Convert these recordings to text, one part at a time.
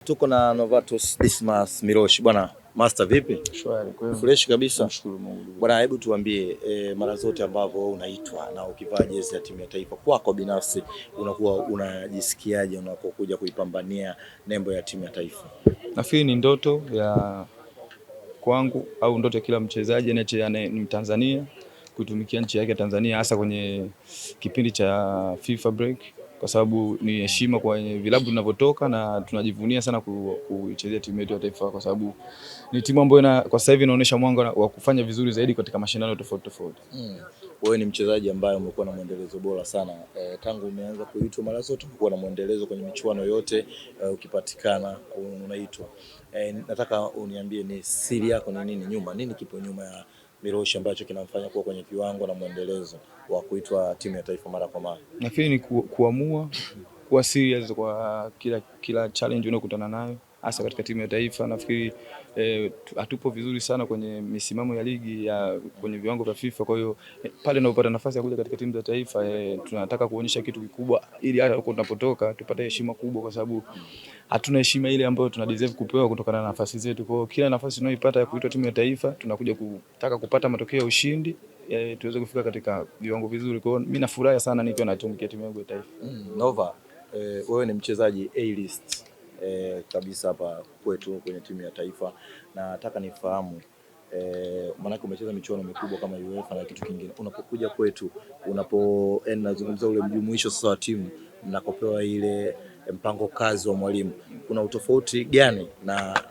Tuko na Novatus Dismas Miloshi. Bwana Master, vipi? Shwari kweli. Fresh kabisa. Nashukuru Mungu. Bwana, hebu tuambie mara zote ambavyo unaitwa na ukivaa jezi ya timu ya taifa, kwako binafsi unakuwa unajisikiaje unapokuja kuipambania nembo ya timu ya taifa? Nafikiri ni ndoto ya kwangu au ndoto ya kila mchezaji ni Mtanzania kutumikia nchi yake Tanzania, hasa kwenye kipindi cha FIFA break, kwa sababu ni heshima kwa vilabu tunavyotoka na tunajivunia sana kuichezea timu yetu ya taifa, kwa sababu ni timu ambayo kwa sasa hivi inaonyesha mwanga wa kufanya vizuri zaidi katika mashindano tofauti tofauti. Wewe ni mchezaji ambaye umekuwa na mwendelezo bora sana tangu umeanza kuitwa, mara zote umekuwa na mwendelezo kwenye michuano yote ukipatikana unaitwa. Nataka uniambie ni siri yako ni nini nyuma, nini kipo nyuma ya Miloshi ambacho kinamfanya kuwa kwenye kiwango na mwendelezo wa kuitwa timu ya taifa mara kwa mara? Nafikiri ni kuamua kuwa serious kwa kila challenge unayokutana nayo, hasa katika timu ya taifa. Nafikiri hatupo vizuri sana kwenye misimamo ya ligi ya kwenye viwango vya FIFA. Kwa hiyo pale tunapopata nafasi ya kuja katika timu za taifa tunataka kuonyesha kitu kikubwa ili hata huko tunapotoka tupate heshima kubwa, kwa sababu hatuna heshima ile ambayo tuna deserve kupewa kutokana na nafasi zetu. Kwa hiyo kila nafasi tunayoipata ya kuitwa timu ya taifa tunakuja kutaka kupata matokeo ya ushindi tuweze kufika katika viwango vizuri. Kwa hiyo mimi nafurahi sana nikiwa natumikia timu yangu ya taifa. Nova, wewe ni mchezaji A-list kabisa hapa kwetu kwenye timu ya taifa, na nataka nifahamu maana umecheza michuano mikubwa kama UEFA na kitu kingine, unapokuja kwetu nazungumza ule mjumuisho sasa wa timu mnakopewa ile mpango kazi wa mwalimu, kuna utofauti gani na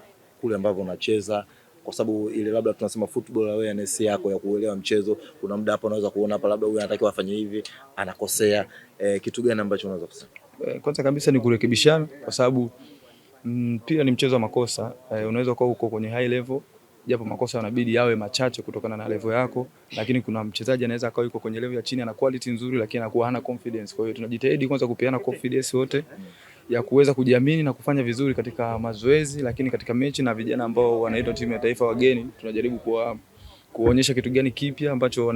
kule ambavyo unacheza? Kwa sababu ile labda tunasema football awareness yako ya kuelewa mchezo, kuna muda hapo unaweza kuona hapa labda huyu anatakiwa afanye hivi anakosea, kitu gani ambacho unaweza kusema? Kwanza kabisa ni kurekebishana, kwa sababu pia ni mchezo wa makosa. Unaweza kuwa uko kwenye high level, japo makosa yanabidi yawe machache kutokana na level yako, lakini kuna mchezaji anaweza akawa yuko kwenye level ya chini, ana quality nzuri lakini anakuwa hana confidence. Kwa hiyo tunajitahidi kwanza kupeana confidence wote ya kuweza kujiamini na kufanya vizuri katika mazoezi, lakini katika mechi na vijana ambao wanaitwa timu ya taifa wageni tunajaribu kuonyesha kitu gani kipya ambacho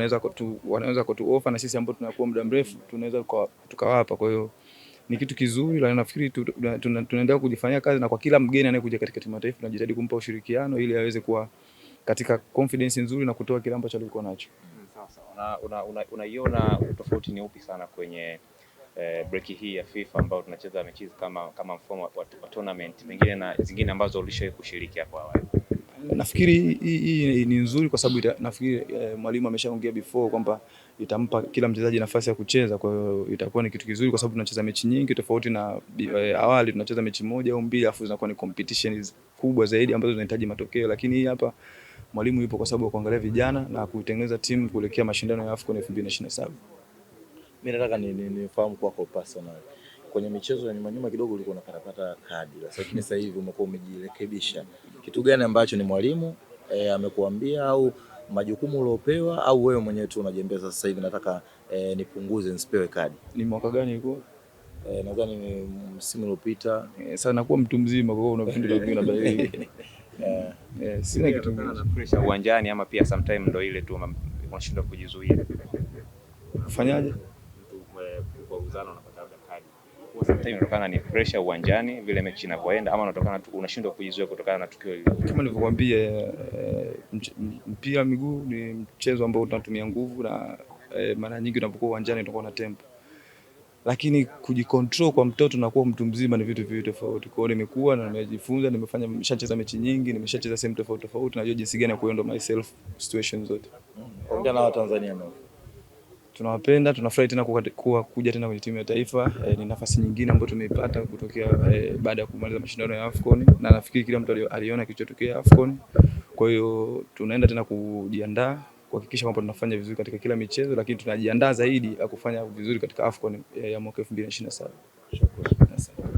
wanaweza kutuofa, na sisi ambao tunakuwa muda mrefu tunaweza tukawapa. Kwa hiyo ni kitu kizuri, na nafikiri tunaendelea kujifanyia kazi, na kwa kila mgeni anayekuja katika timu ya taifa tunajitahidi kumpa ushirikiano ili aweze kuwa katika confidence nzuri na kutoa kile ambacho alikuwa nacho. Sasa unaiona tofauti ni upi sana kwenye break hii ya FIFA ambao tunacheza mechi kama mfumo wa tournament mengine na zingine ambazo ulishawahi kushiriki hapo awali? Nafikiri hii ni nzuri kwa sababu nafikiri mwalimu ameshaongea before kwamba itampa kila mchezaji nafasi ya kucheza. Kwa hiyo itakuwa ni kitu kizuri kwa sababu tunacheza mechi nyingi tofauti na awali tunacheza mechi moja au mbili, afu zinakuwa ni competitions kubwa zaidi ambazo zinahitaji matokeo. Lakini hii hapa mwalimu yupo kwa sababu ya kuangalia vijana na kutengeneza timu kuelekea mashindano ya AFCON 2027. Mimi nataka nifahamu kwako personal. Kwenye michezo ya nyuma kidogo ulikuwa unapata kadi, lakini sasa hivi umekuwa umejirekebisha. Kitu gani ambacho ni mwalimu amekuambia au majukumu uliopewa au wewe mwenyewe tu unajembeza sasa hivi nataka nipunguze nisipewe kadi? Ni mwaka gani ilikuwa? Nadhani ni msimu uliopita. Sasa nakuwa mtu mzima, kwa hiyo unavitu vingine badilika. Sina kitu na pressure uwanjani, ama pia sometime ndio ile tu unashindwa kujizuia. Kufanyaje? Kwa uzano unapata kadi. Kwa sometimes inatokana ni pressure uwanjani vile mechi inavyoenda, ama unatokana unashindwa kujizuia kutokana na tukio hilo. Kama nilivyokuambia, mpira miguu ni mchezo ambao tunatumia nguvu, na mara nyingi unapokuwa uwanjani tunakuwa na tempo. Lakini kujicontrol kwa mtoto na kuwa mtu mzima ni vitu viwili tofauti. Kwa hiyo nimekuwa na nimejifunza, nimeshacheza mechi nyingi, nimeshacheza sehemu tofauti tofauti, najua jinsi gani ya kuhandle myself situations zote. Ongea na Watanzania nao. Tunawapenda, tunafurahi tena kuja tena kwenye timu ya taifa. Ni nafasi nyingine ambayo tumeipata kutokea baada ya kumaliza mashindano ya AFCON, na nafikiri kila mtu aliona kilichotokea AFCON. Kwa hiyo tunaenda tena kujiandaa kuhakikisha kwamba tunafanya vizuri katika kila michezo, lakini tunajiandaa zaidi kufanya vizuri katika AFCON ya mwaka 2027. Shukrani.